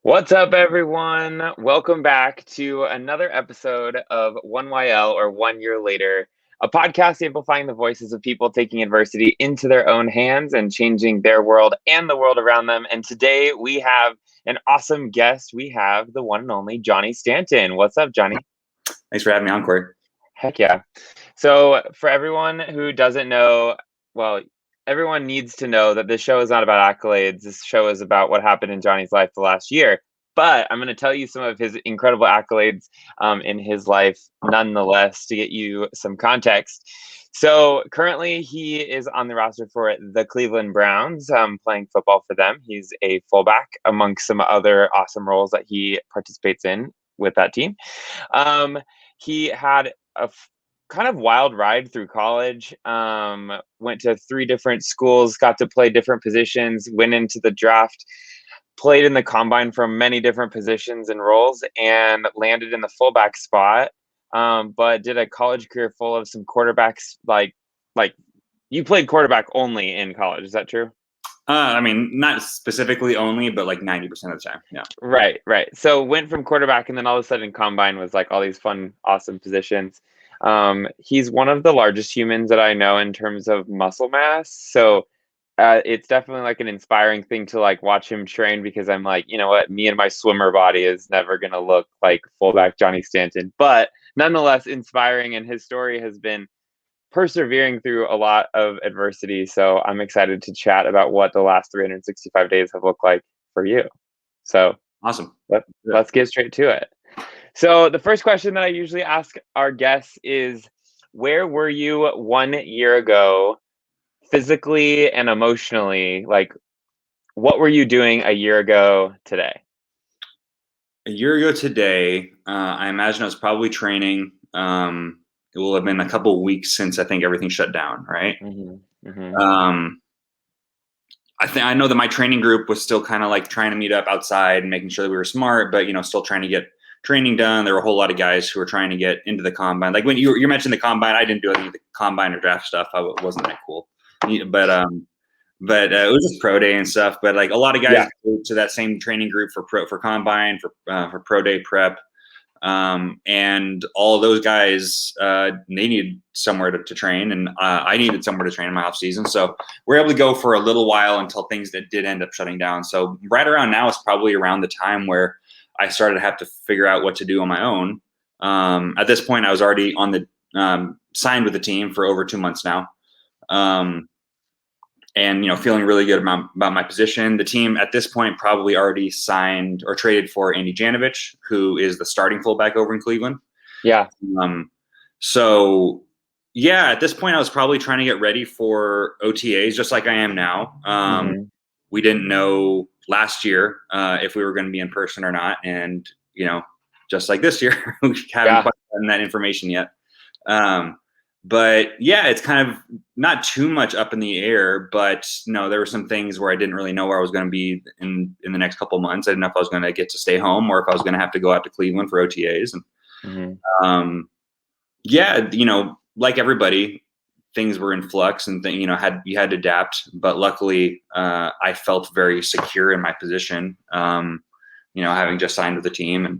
What's up, everyone? Welcome back to another episode of 1YL or 1 Year Later, a podcast amplifying the voices of people taking adversity into their own hands and changing their world and the world around them. And today we have an awesome guest. We have the one and only Johnny Stanton. What's up, Johnny? Thanks for having me on, Corey. Heck yeah. So, for everyone who doesn't know, well, everyone needs to know that this show is not about accolades. This show is about what happened in Johnny's life the last year. But I'm going to tell you some of his incredible accolades in his life, nonetheless, to get you some context. So currently, he is on the roster for the Cleveland Browns, playing football for them. He's a fullback, amongst some other awesome roles that he participates in with that team. He had a kind of wild ride through college. Went to 3 different schools, got to play different positions, went into the draft, played in the combine from many different positions and roles, and landed in the fullback spot. But did a college career full of some quarterbacks. Like you played quarterback only in college. Is that true? Not specifically only, but like 90% of the time. Yeah. Right. So went from quarterback, and then all of a sudden combine was like all these fun, awesome positions. He's one of the largest humans that I know in terms of muscle mass. So it's definitely like an inspiring thing to like watch him train, because I'm like, you know what, me and my swimmer body is never going to look like fullback Johnny Stanton, but nonetheless inspiring. And his story has been persevering through a lot of adversity. So I'm excited to chat about what the last 365 days have looked like for you. So Awesome. let's get straight to it. So the first question that I usually ask our guests is, where were you 1 year ago, physically and emotionally? Like, what were you doing a year ago today? A year ago today, I imagine I was probably training. It will have been a couple of weeks since I think everything shut down, right? Mm-hmm. Mm-hmm. I know that my training group was still kind of like trying to meet up outside and making sure that we were smart, but still trying to get training done. There were a whole lot of guys who were trying to get into the combine. Like when you mentioned the combine, I didn't do any of the combine or draft stuff. I wasn't that cool, but it was just pro day and stuff. But like a lot of guys go to that same training group for combine, for pro day prep. And all of those guys, they needed somewhere to train, and I needed somewhere to train in my off season. So we're able to go for a little while until things that did end up shutting down. So right around now is probably around the time where I started to have to figure out what to do on my own. At this point, I was already on the signed with the team for over 2 months now. And feeling really good about my position. The team at this point probably already signed or traded for Andy Janovich, who is the starting fullback over in Cleveland. Yeah. So yeah, at this point I was probably trying to get ready for OTAs, just like I am now. We didn't know last year if we were going to be in person or not, and just like this year, we haven't quite gotten that information yet. But yeah, it's kind of not too much up in the air, but there were some things where I didn't really know where I was going to be in the next couple of months. I didn't know if I was going to get to stay home or if I was going to have to go out to Cleveland for OTAs. And yeah, like everybody, things were in flux, and you had to adapt. But luckily, I felt very secure in my position. Having just signed with the team,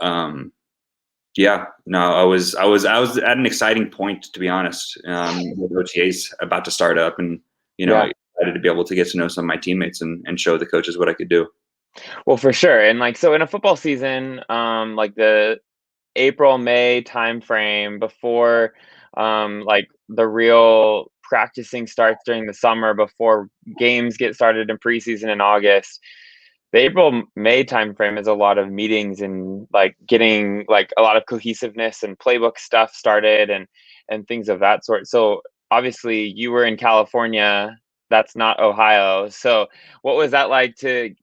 and yeah, no, I was at an exciting point, to be honest, with OTAs about to start up, and excited to be able to get to know some of my teammates and show the coaches what I could do. Well, for sure. And like, so in a football season, like the April, May timeframe before like the real practicing starts during the summer, before games get started in preseason in August, the April, May timeframe is a lot of meetings and like getting like a lot of cohesiveness and playbook stuff started and things of that sort. So obviously you were in California, that's not Ohio. So what was that like to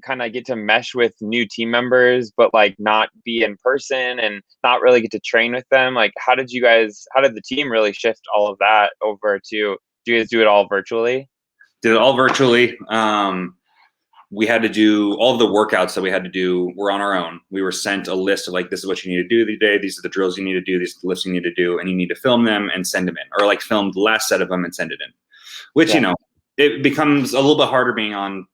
kind of get to mesh with new team members, but like not be in person and not really get to train with them? Like, how did the team really shift all of that over to, do you guys do it all virtually? Did it all virtually. We had to do all of the workouts that we had to do were on our own. We were sent a list of like, this is what you need to do today. These are the drills you need to do. These are the lifts you need to do. And you need to film them and send them in, or like film the last set of them and send it in, which, it becomes a little bit harder being on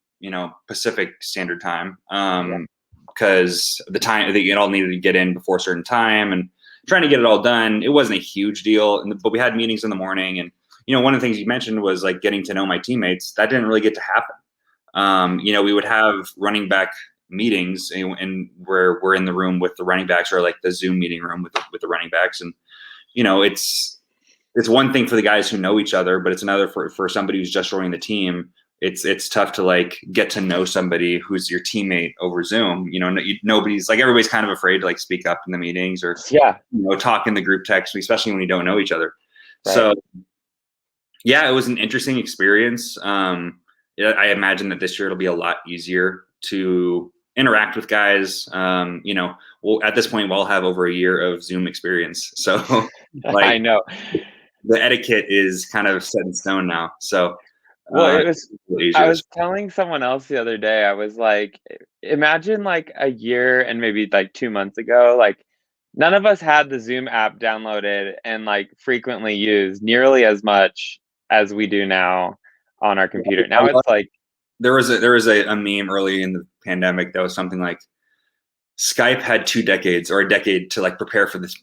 Pacific Standard Time. Yeah. Because the time it all needed to get in before a certain time, and trying to get it all done, it wasn't a huge deal. But we had meetings in the morning, and one of the things you mentioned was like getting to know my teammates. That didn't really get to happen. We would have running back meetings, and where we're in the room with the running backs, or like the Zoom meeting room with the running backs, and it's one thing for the guys who know each other, but it's another for somebody who's just joining the team. It's tough to like get to know somebody who's your teammate over Zoom. Nobody's like, everybody's kind of afraid to like speak up in the meetings, or talk in the group text, especially when you don't know each other. Right. So yeah, it was an interesting experience. I imagine that this year it'll be a lot easier to interact with guys. At this point we'll have over a year of Zoom experience, so like, I know the etiquette is kind of set in stone now. So well, I was telling someone else the other day, I was like, imagine like a year and maybe like 2 months ago, like none of us had the Zoom app downloaded and like frequently used nearly as much as we do now on our computer. Now it's like, there was a meme early in the pandemic that was something like, Skype had 2 decades or a decade to like prepare for the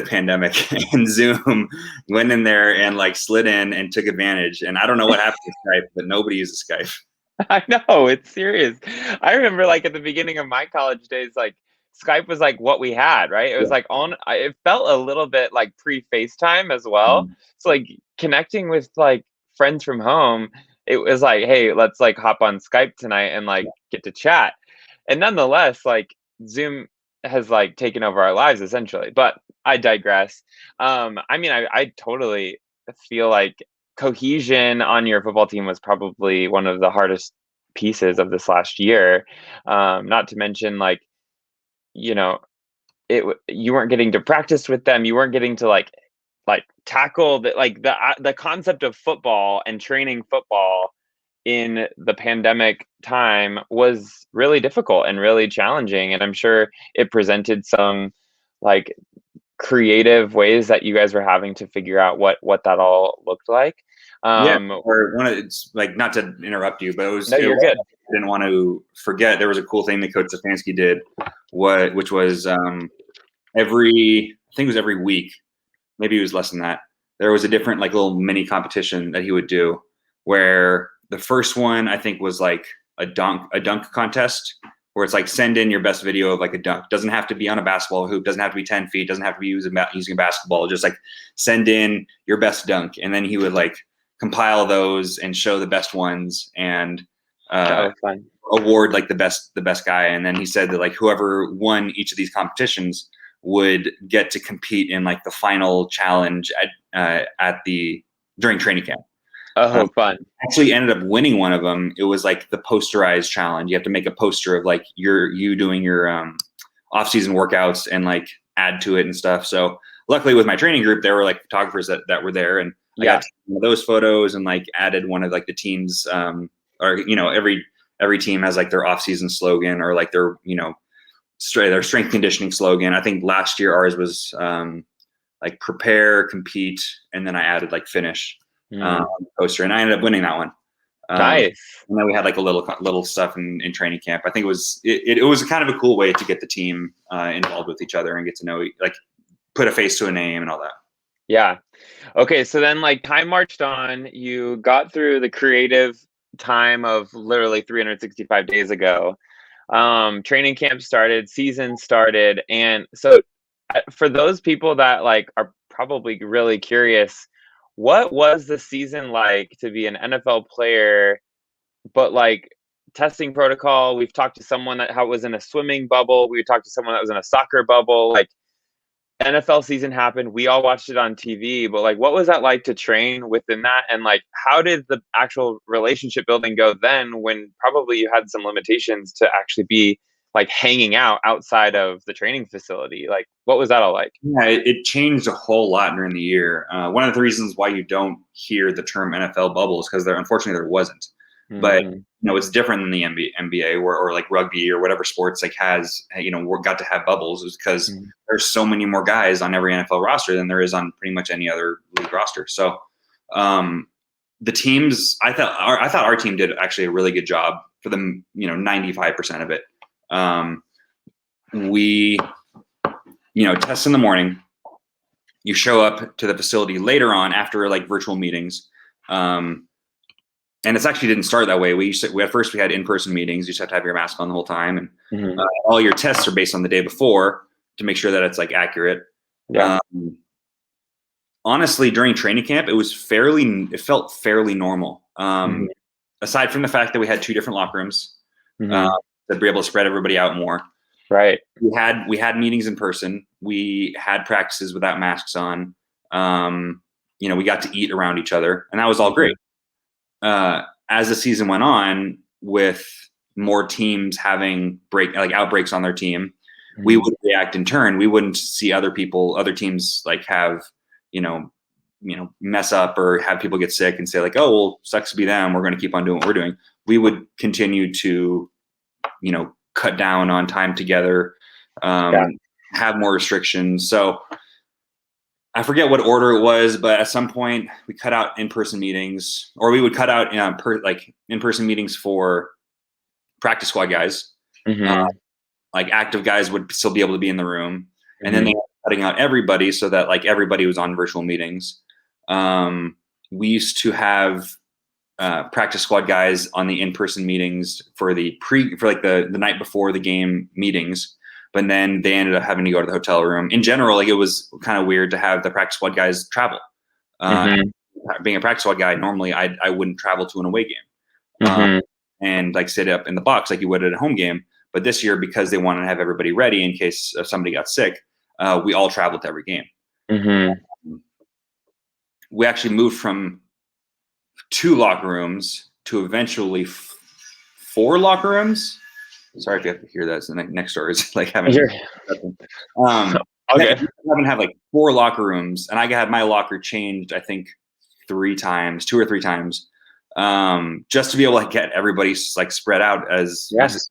pandemic, and Zoom went in there and like slid in and took advantage. And I don't know what happened to Skype, but nobody uses Skype. I know, it's serious. I remember like at the beginning of my college days, like Skype was like what we had, right? It was like it felt a little bit like pre-FaceTime as well. Mm-hmm. So like connecting with like friends from home, it was like, hey, let's like hop on Skype tonight and like get to chat. And nonetheless, like Zoom has like taken over our lives essentially, but I digress. I totally feel like cohesion on your football team was probably one of the hardest pieces of this last year. Not to mention like, you weren't getting to practice with them. You weren't getting to like tackle the concept of football and training football in the pandemic time was really difficult and really challenging. And I'm sure it presented some like creative ways that you guys were having to figure out what that all looked like. It's like, not to interrupt you, but you're good. I didn't want to forget, there was a cool thing that Coach Stefanski did, which was every week, maybe it was less than that, there was a different like little mini competition that he would do, where the first one I think was like a dunk contest, where it's like, send in your best video of like a dunk. Doesn't have to be on a basketball hoop, doesn't have to be 10 feet, doesn't have to be using a basketball, just like send in your best dunk. And then he would like compile those and show the best ones, and award like the best guy. And then he said that like whoever won each of these competitions would get to compete in like the final challenge during training camp. Oh, fun. Actually ended up winning one of them. It was like the posterized challenge. You have to make a poster of like you doing your off-season workouts and like add to it and stuff. So luckily with my training group, there were like photographers that were there, and I got one of those photos and like added one of like the teams, every team has like their off-season slogan, or like their strength conditioning slogan. I think last year ours was like prepare, compete, and then I added like finish. Poster, and I ended up winning that one. Nice. And then we had like a little stuff in training camp. I think it was kind of a cool way to get the team involved with each other and get to know, like, put a face to a name and all that. Yeah. Okay. So then like time marched on, you got through the creative time of literally 365 days ago. Training camp started, season started. And so for those people that like are probably really curious, what was the season like to be an NFL player, but like testing protocol? We've talked to someone how it was in a swimming bubble. We talked to someone that was in a soccer bubble. Like NFL season happened. We all watched it on TV, but like, what was that like to train within that? And like, how did the actual relationship building go then, when probably you had some limitations to actually be like hanging out outside of the training facility? Like, what was that all like? Yeah, it changed a whole lot during the year. One of the reasons why you don't hear the term NFL bubble is because unfortunately there wasn't. Mm-hmm. But it's different than the NBA or like rugby or whatever sports like has got to have bubbles, is because there's so many more guys on every NFL roster than there is on pretty much any other league roster. So the teams, I thought our team did actually a really good job for the 95% of it. We test in the morning. You show up to the facility later on after like virtual meetings. And it's actually didn't start that way. At first we had in-person meetings. You just have to have your mask on the whole time, and all your tests are based on the day before to make sure that it's like accurate. Yeah. Honestly, during training camp, it felt fairly normal. Aside from the fact that we had 2 different locker rooms, that we're able to spread everybody out more. Right. We had meetings in person. We had practices without masks on. We got to eat around each other, and that was all great. As the season went on, with more teams having outbreaks on their team, we would react in turn. We wouldn't see other teams like have, mess up or have people get sick and say like, oh, well, sucks to be them. We're going to keep on doing what we're doing. We would continue to, cut down on time together, have more restrictions. So I forget what order it was, but at some point we cut out in-person meetings, or we would cut out in-person meetings for practice squad guys. Like active guys would still be able to be in the room, and then they were cutting out everybody so that like everybody was on virtual meetings. We used to have practice squad guys on the in-person meetings for the night before the game meetings. But then they ended up having to go to the hotel room. In general, like it was kind of weird to have the practice squad guys travel. Being a practice squad guy, normally I wouldn't travel to an away game and like sit up in the box like you would at a home game. But this year, because they wanted to have everybody ready in case somebody got sick, we all traveled to every game. We actually moved from 2 locker rooms to eventually 4 locker rooms. Sorry if you have to hear that. So the next door is like having. Okay. Having had like 4 locker rooms, and I had my locker changed, I think 2 or 3 times, just to be able to get everybody like spread out as. Yes.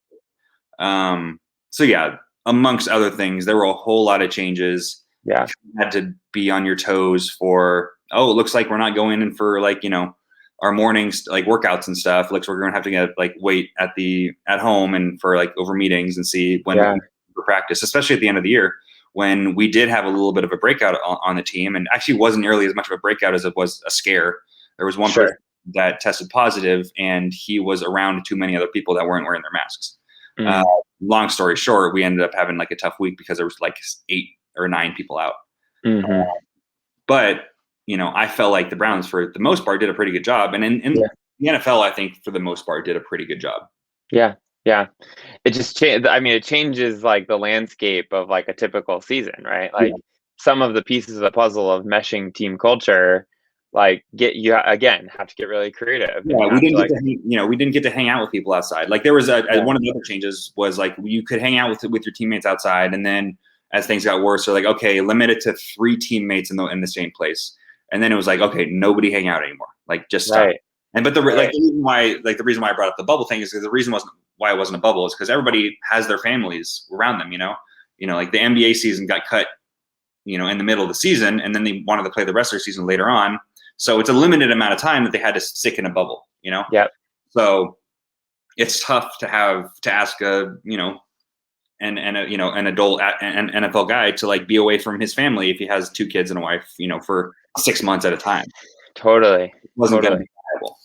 So yeah, amongst other things, there were a whole lot of changes. Yeah. You had to be on your toes for. Oh, it looks like we're not going in for like our mornings like workouts and stuff. Looks we're going to have to get like wait at home and for like over meetings and see when for practice, especially at the end of the year when we did have a little bit of a breakout on the team, and actually wasn't nearly as much of a breakout as it was a scare. There was one person that tested positive, and he was around too many other people that weren't wearing their masks. Long story short, we ended up having like a tough week because there was like 8 or 9 people out. But I felt like the Browns, for the most part, did a pretty good job. And in the NFL, I think, for the most part, did a pretty good job. Yeah. It just it changes like the landscape of like a typical season, right? Like some of the pieces of the puzzle of meshing team culture, like have to get really creative. Yeah, we didn't get to hang out with people outside. Like there was one of the other changes was like you could hang out with your teammates outside, and then as things got worse, they're like, okay, limit it to 3 teammates in the same place. And then it was like, okay, nobody hang out anymore. Like just stop. And the reason why I brought up the bubble thing is because the reason why it wasn't a bubble is because everybody has their families around them. Like the NBA season got cut, in the middle of the season, and then they wanted to play the rest of their season later on. So it's a limited amount of time that they had to stick in a bubble. So it's tough to ask an adult an NFL guy to like be away from his family if he has 2 kids and a wife, for 6 months at a time. Totally. It wasn't going to be viable.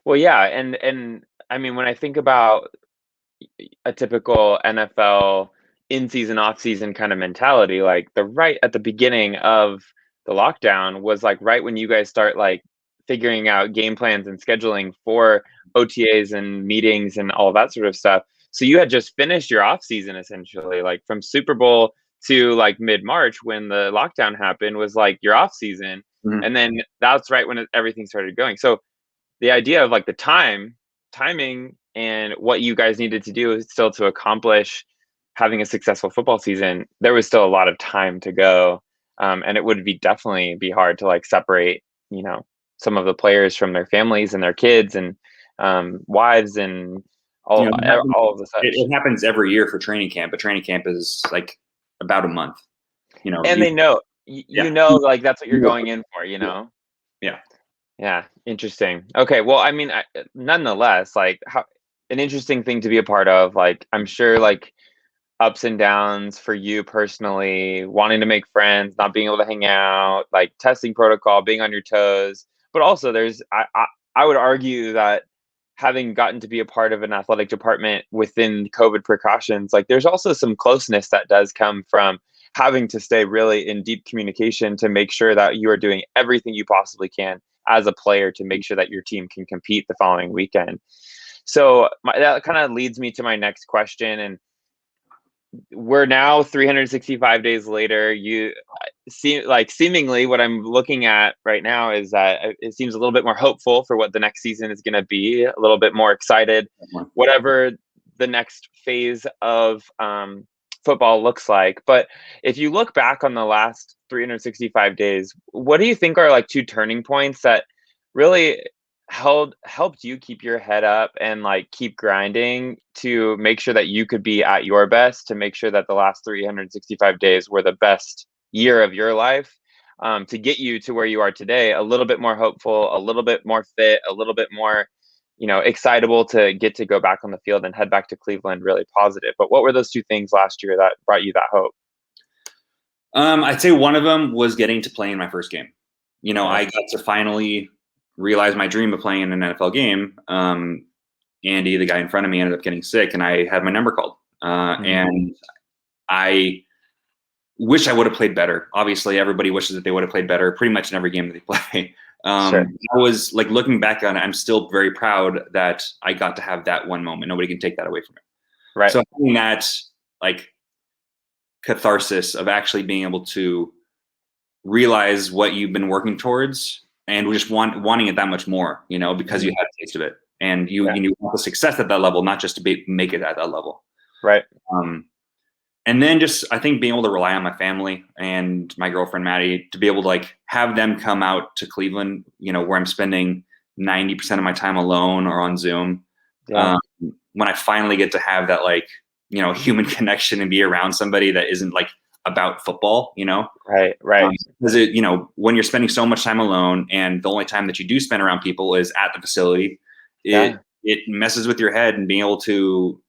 Well, yeah, and I mean, when I think about a typical NFL in-season, off-season kind of mentality, like right at the beginning of the lockdown was like right when you guys start like figuring out game plans and scheduling for OTAs and meetings and all that sort of stuff. So you had just finished your off season essentially, like from Super Bowl to like mid-March when the lockdown happened was like your off season. And then that's right when everything started going. So the idea of like the timing and what you guys needed to do is still to accomplish having a successful football season, there was still a lot of time to go. And it would definitely be hard to like separate, some of the players from their families and their kids and wives and all of the such. It happens every year for training camp, but training camp is like about a month. And they know, like that's what you're going in for, Yeah. Interesting. Okay. Well, I mean, nonetheless, like an interesting thing to be a part of. Like, I'm sure, like, ups and downs for you personally, wanting to make friends, not being able to hang out, like testing protocol, being on your toes. But also, I would argue that having gotten to be a part of an athletic department within COVID precautions, like there's also some closeness that does come from having to stay really in deep communication to make sure that you are doing everything you possibly can as a player to make sure that your team can compete the following weekend. So that kind of leads me to my next question. And we're now 365 days later. You see, like, seemingly what I'm looking at right now is that it seems a little bit more hopeful for what the next season is going to be, a little bit more excited, whatever the next phase of football looks like. But if you look back on the last 365 days, what do you think are like two turning points that really helped you keep your head up and like keep grinding to make sure that you could be at your best, to make sure that the last 365 days were the best year of your life, to get you to where you are today, a little bit more hopeful, a little bit more fit, a little bit more, excitable to get to go back on the field and head back to Cleveland really positive. But what were those two things last year that brought you that hope? I'd say one of them was getting to play in my first game. I got to finally realize my dream of playing in an NFL game. Andy, the guy in front of me, ended up getting sick, and I had my number called. And I wish I would have played better. Obviously, everybody wishes that they would have played better pretty much in every game that they play. Sure. I was like, looking back on it, I'm still very proud that I got to have that one moment. Nobody can take that away from me. Right. So having that like catharsis of actually being able to realize what you've been working towards and just wanting it that much more, because you had a taste of it, and you want the success at that level, not just to make it at that level. Right. And then just, I think, being able to rely on my family and my girlfriend, Maddie, to be able to like have them come out to Cleveland, where I'm spending 90% of my time alone or on Zoom. Yeah. When I finally get to have that, like, human connection and be around somebody that isn't like about football, Right. Because when you're spending so much time alone and the only time that you do spend around people is at the facility, it messes with your head, and being able to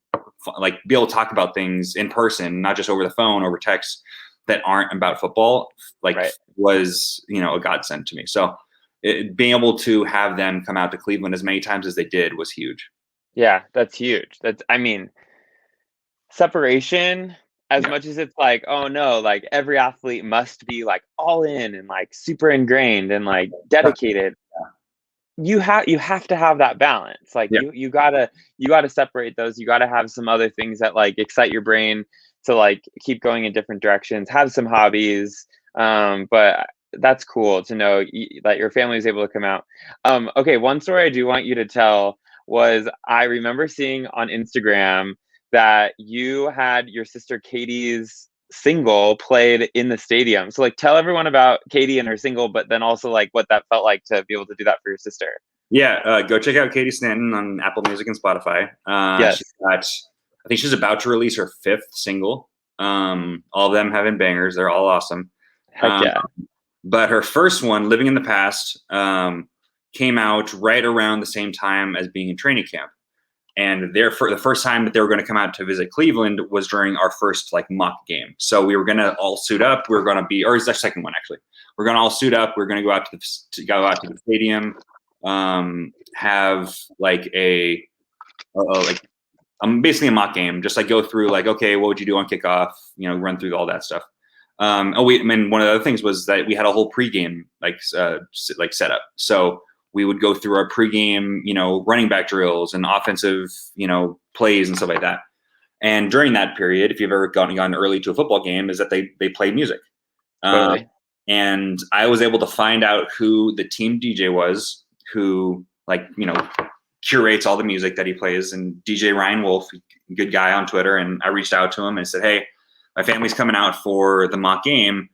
be able to talk about things in person, not just over the phone, over text, that aren't about football, was, a godsend to me. So being able to have them come out to Cleveland as many times as they did was huge. Yeah, that's huge. Separation, as much as it's like, oh no, like every athlete must be like all in and like super ingrained and like dedicated. You have to have that balance. Like you gotta separate those. You gotta have some other things that like excite your brain to like keep going in different directions. Have some hobbies. But that's cool to know that your family is able to come out. Okay, one story I do want you to tell was, I remember seeing on Instagram that you had your sister Katie's single played in the stadium. So like, tell everyone about Katie and her single, but then also like what that felt like to be able to do that for your sister. Yeah, go check out Katie Stanton on Apple Music and Spotify. Yes. I think she's about to release her 5th single. All of them having bangers. They're all awesome. Heck yeah. But her first one, Living in the Past, came out right around the same time as being in training camp. And for the first time that they were going to come out to visit Cleveland was during our first like mock game. So we were going to all suit up. We were going to be, or it's our second one actually. We're going to all suit up. We're going to go out to the stadium, have like basically a mock game. Just like go through like, okay, what would you do on kickoff? Run through all that stuff. One of the other things was that we had a whole pregame setup. So we would go through our pregame, running back drills and offensive, plays and stuff like that. And during that period, if you've ever gone early to a football game, is that they play music. Totally. And I was able to find out who the team DJ was, who curates all the music that he plays, and DJ Ryan Wolf, good guy on Twitter. And I reached out to him and said, hey, my family's coming out for the mock game.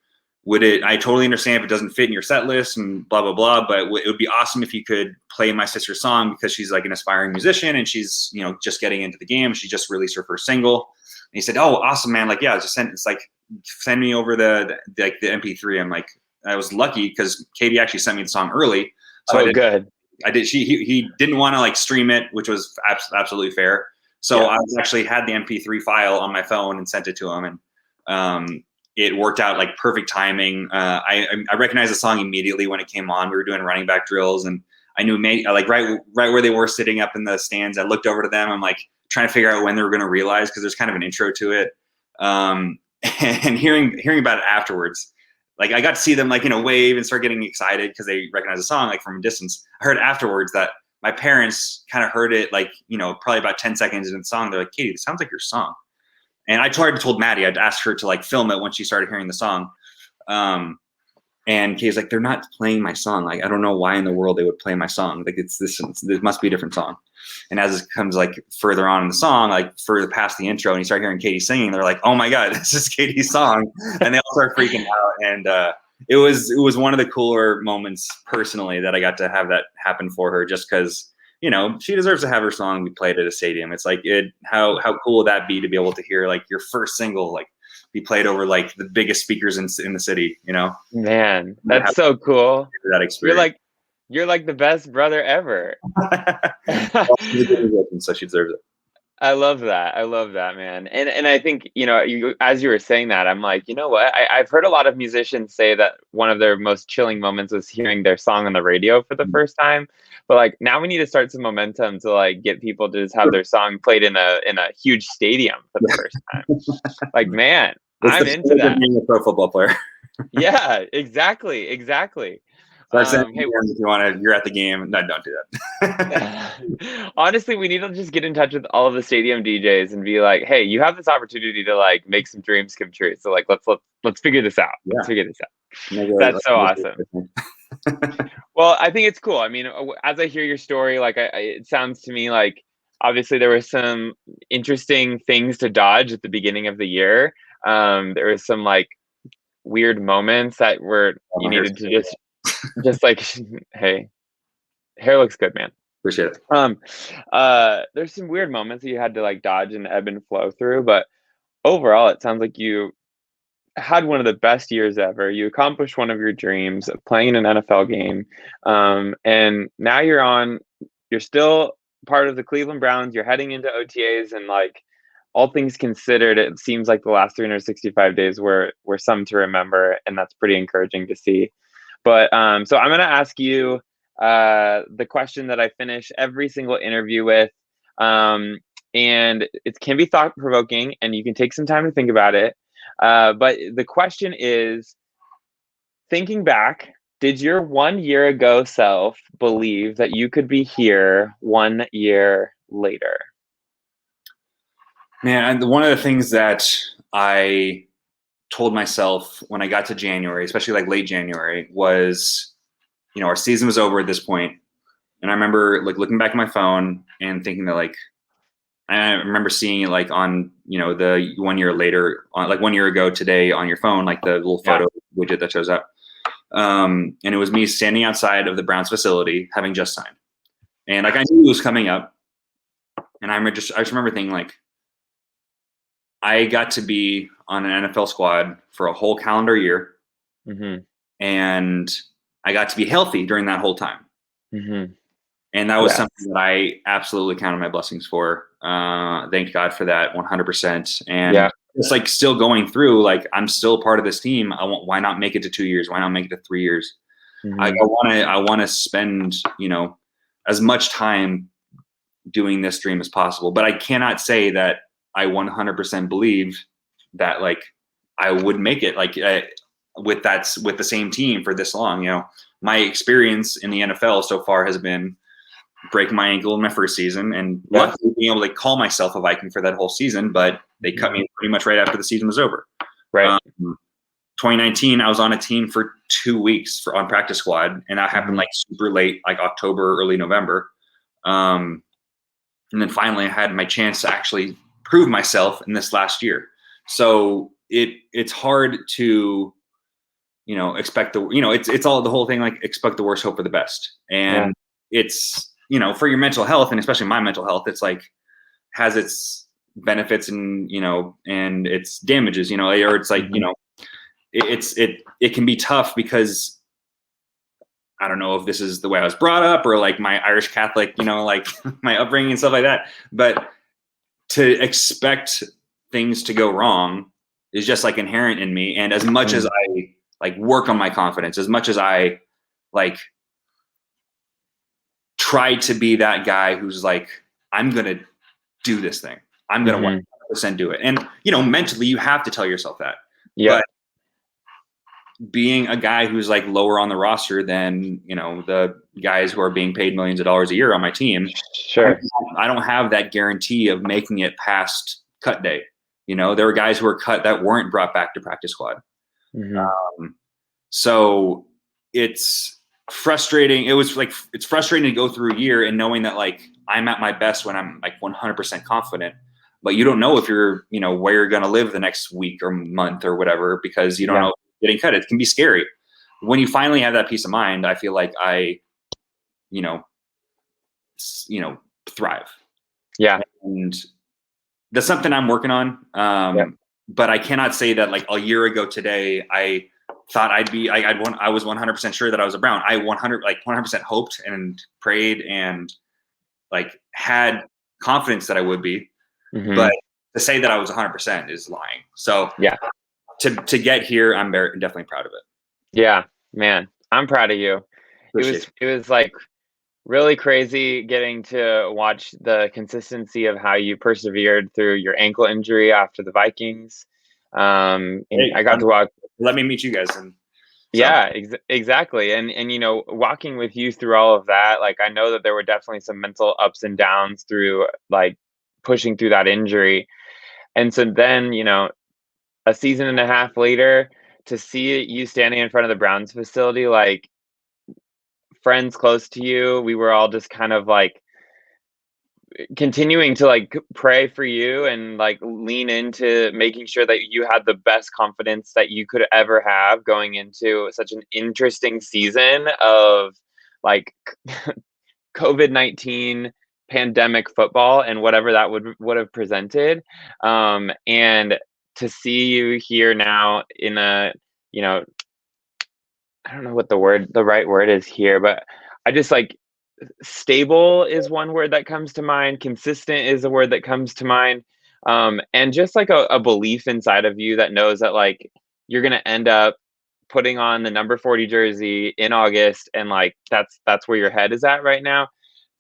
I totally understand if it doesn't fit in your set list and blah, blah, blah, but it would be awesome if you could play my sister's song, because she's like an aspiring musician and she's, just getting into the game. She just released her first single. And he said, oh, awesome, man. Like, yeah, just send me over the MP3. I'm like, I was lucky because Katie actually sent me the song early. So good. he didn't want to like stream it, which was absolutely fair. So I was actually had the MP3 file on my phone and sent it to him, and it worked out like perfect timing. I recognized the song immediately when it came on. We were doing running back drills, and I knew like right where they were sitting up in the stands. I looked over to them. I'm like trying to figure out when they were going to realize, because there's kind of an intro to it. And hearing about it afterwards, like I got to see them like, wave and start getting excited because they recognize the song like from a distance. I heard afterwards that my parents kind of heard it like, probably about 10 seconds into the song. They're like, Katie, this sounds like your song. And I told Maddie, I'd asked her to like film it once she started hearing the song. And Katie's like, they're not playing my song. Like, I don't know why in the world they would play my song. Like this must be a different song. And as it comes like further on in the song, like further past the intro, and you start hearing Katie singing, they're like, oh my God, this is Katie's song. And they all start freaking out. And it was one of the cooler moments personally that I got to have that happen for her, just because, she deserves to have her song be played at a stadium. It's like how cool would that be to be able to hear like your first single like be played over like the biggest speakers in the city, Man, that's so cool. That experience. You're like the best brother ever. So she deserves it. I love that, man. And I think, as you were saying that, I'm like, you know what? I've heard a lot of musicians say that one of their most chilling moments was hearing their song on the radio for the first time. But like now we need to start some momentum to like get people to just have their song played in a huge stadium for the first time. Like, man, I'm into that. Being a pro football player. Yeah, exactly. Hey, if you want to, you're at the game. No, don't do that. Honestly, we need to just get in touch with all of the stadium DJs and be like, "Hey, you have this opportunity to like make some dreams come true. So like, let's figure this out. Yeah. Let's figure this out." That's so awesome. Well, I think it's cool. I mean, as I hear your story, like, it sounds to me like obviously there were some interesting things to dodge at the beginning of the year. There was some like weird moments that were you needed to just like, hey, hair looks good, man. Appreciate it. There's some weird moments that you had to like dodge and ebb and flow through, but overall, it sounds like you had one of the best years ever. You accomplished one of your dreams of playing in an NFL game, and now you're still part of the Cleveland Browns. You're heading into OTAs, and like all things considered, it seems like the last 365 days were some to remember, and that's pretty encouraging to see. But so I'm going to ask you the question that I finish every single interview with, and it can be thought-provoking, and you can take some time to think about it. But the question is, thinking back, did your 1 year ago self believe that you could be here 1 year later? Man, one of the things that I told myself when I got to January, especially like late January, was, our season was over at this point. And I remember like looking back at my phone and thinking that like, I remember seeing it like on, the 1 year later, like 1 year ago today on your phone, like the little photo widget that shows up. And it was me standing outside of the Browns facility, having just signed. And like, I knew it was coming up. And I just remember thinking like, I got to be on an NFL squad for a whole calendar year. Mm-hmm. And I got to be healthy during that whole time. Mm-hmm. And that was something that I absolutely counted my blessings for. Thank God for that 100%. And it's like still going through, like I'm still part of this team. Why not make it to 2 years? Why not make it to 3 years? Mm-hmm. I want to spend, as much time doing this dream as possible, but I cannot say that I 100% believe that like I would make it like with the same team for this long. My experience in the NFL so far has been breaking my ankle in my first season and luckily being able to call myself a Viking for that whole season, but they cut me pretty much right after the season was over. Right. 2019, I was on a team for 2 weeks on practice squad, and that happened like super late, like October, early November. And then finally I had my chance to actually prove myself in this last year. So it's hard to, expect it's all the whole thing, like expect the worst, hope for the best. And it's, for your mental health, and especially my mental health, it's like has its benefits and, and its damages, or it's like, it can be tough because I don't know if this is the way I was brought up or like my Irish Catholic, like my upbringing and stuff like that. But to expect things to go wrong is just like inherent in me. And as much as I like work on my confidence, as much as I like try to be that guy who's like, I'm going to do this thing. I'm going to 100% do it. And, mentally you have to tell yourself that. Yeah. But being a guy who's like lower on the roster than, the guys who are being paid millions of dollars a year on my team, sure, I don't have that guarantee of making it past cut day. There were guys who were cut that weren't brought back to practice squad. So it's frustrating. It's frustrating to go through a year and knowing that like I'm at my best when I'm like 100% confident, but you don't know if you're, where you're going to live the next week or month or whatever, because you don't know if you're getting cut. It can be scary. When you finally have that peace of mind, I feel like I, thrive. Yeah. And that's something I'm working on. But I cannot say that like a year ago today, I thought I was 100% sure that I was a Brown. I 100% hoped and prayed and like had confidence that I would be, but to say that I was 100% is lying. So to get here, I'm definitely proud of it. Yeah, man, I'm proud of you. It was like really crazy getting to watch the consistency of how you persevered through your ankle injury after the Vikings. I got to watch. Let me meet you guys. And yeah, exactly. And walking with you through all of that, like I know that there were definitely some mental ups and downs through like pushing through that injury. And so then, a season and a half later, to see you standing in front of the Browns facility, like friends close to you, we were all just kind of like continuing to like pray for you and like lean into making sure that you had the best confidence that you could ever have going into such an interesting season of like COVID-19 pandemic football and whatever that would have presented. And to see you here now in a, I don't know what the right word is here, but I just like stable is one word that comes to mind. Consistent is a word that comes to mind. And just like a belief inside of you that knows that like you're going to end up putting on the number 40 jersey in August. And like, that's where your head is at right now.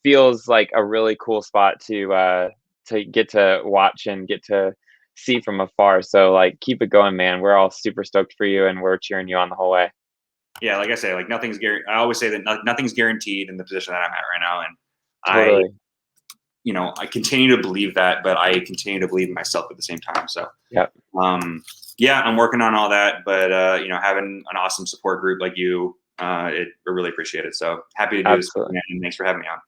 Feels like a really cool spot to get to watch and get to see from afar. So like, keep it going, man. We're all super stoked for you and we're cheering you on the whole way. Yeah, like I say, like nothing's guaranteed. I always say that nothing's guaranteed in the position that I'm at right now, and totally. I continue to believe that, but I continue to believe in myself at the same time. So, I'm working on all that, but having an awesome support group like you, I really appreciate it. So happy to do this, and thanks for having me on.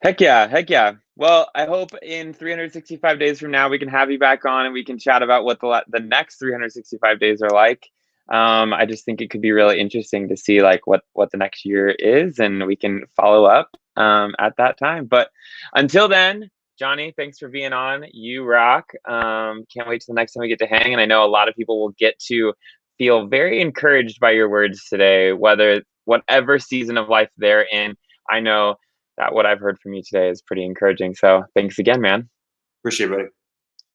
Heck yeah. Well, I hope in 365 days from now we can have you back on and we can chat about what the next 365 days are like. I just think it could be really interesting to see like what the next year is, and we can follow up at that time. But until then, Johnny, thanks for being on. You rock. Can't wait till the next time we get to hang. And I know a lot of people will get to feel very encouraged by your words today, whatever season of life they're in. I know that what I've heard from you today is pretty encouraging. So thanks again, man. Appreciate it, buddy.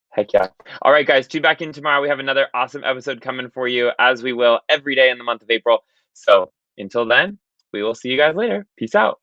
Heck yeah. All right, guys, tune back in tomorrow. We have another awesome episode coming for you, as we will every day in the month of April. So until then, we will see you guys later. Peace out.